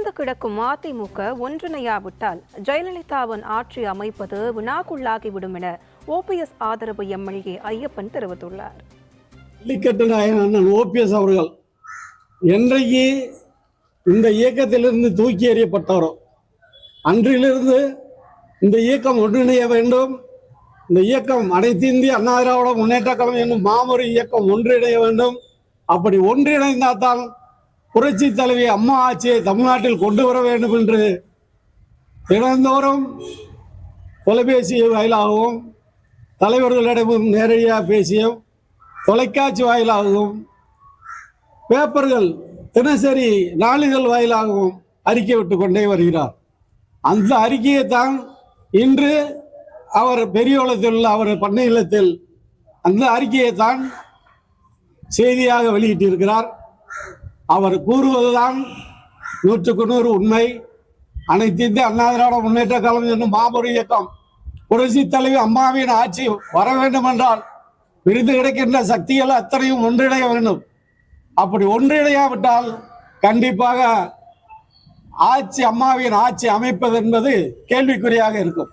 வீழ்ந்து கிடக்கும் அதிமுக ஒன்றிணையாவிட்டால் ஜெயலலிதாவின் ஆட்சி அமைப்பது வினாக்குள்ளாகிவிடும் என ஓபிஎஸ் ஆதரவு எம்எல்ஏ ஐயப்பன் தெரிவித்துள்ளார். அண்ணன் ஓபிஎஸ் அவர்கள் என்றைக்கு இந்த இயக்கத்திலிருந்து தூக்கி எறியப்பட்டாரோ அன்றிலிருந்து இந்த இயக்கம் ஒன்றிணைய வேண்டும், இந்த இயக்கம் அனைத்து இந்திய அண்ணா திராவிட முன்னேற்ற கழகம் என்னும் மாபெரும் இயக்கம் ஒன்றிணைய வேண்டும். அப்படி ஒன்றிணைந்தால்தான் புரட்சி தலைவி அம்மா ஆட்சியை தமிழ்நாட்டில் கொண்டு வர வேண்டும் என்று தினந்தோறும் தொலைபேசி வாயிலாகவும் தலைவர்களிடமும் நேரடியாக பேசியும் தொலைக்காட்சி வாயிலாகவும் பேப்பர்கள் தினசரி நாளிதழ் வாயிலாகவும் அறிக்கை விட்டு கொண்டே வருகிறார். அந்த அறிக்கையை தான் இன்று அவர் பெரியகுளத்தில் உள்ள அவர் பண்ணை இல்லத்தில் அந்த அறிக்கையை தான் செய்தியாக வெளியிட்டிருக்கிறார். அவர் கூறுவதுதான் 100% உண்மை. அனைத்து இந்திய அண்ணா திராவிட முன்னேற்ற கழகம் என்னும் மாபெரும் இயக்கம் புரட்சி தலைவி அம்மாவின் ஆட்சி வர வேண்டும் என்றால் விருது கிடைக்கின்ற சக்திகள் அத்தனையும் ஒன்றிணைய வேண்டும். அப்படி ஒன்றிணையாவிட்டால் கண்டிப்பாக அம்மாவின் ஆட்சி அமைப்பது என்பது கேள்விக்குறியாக இருக்கும்.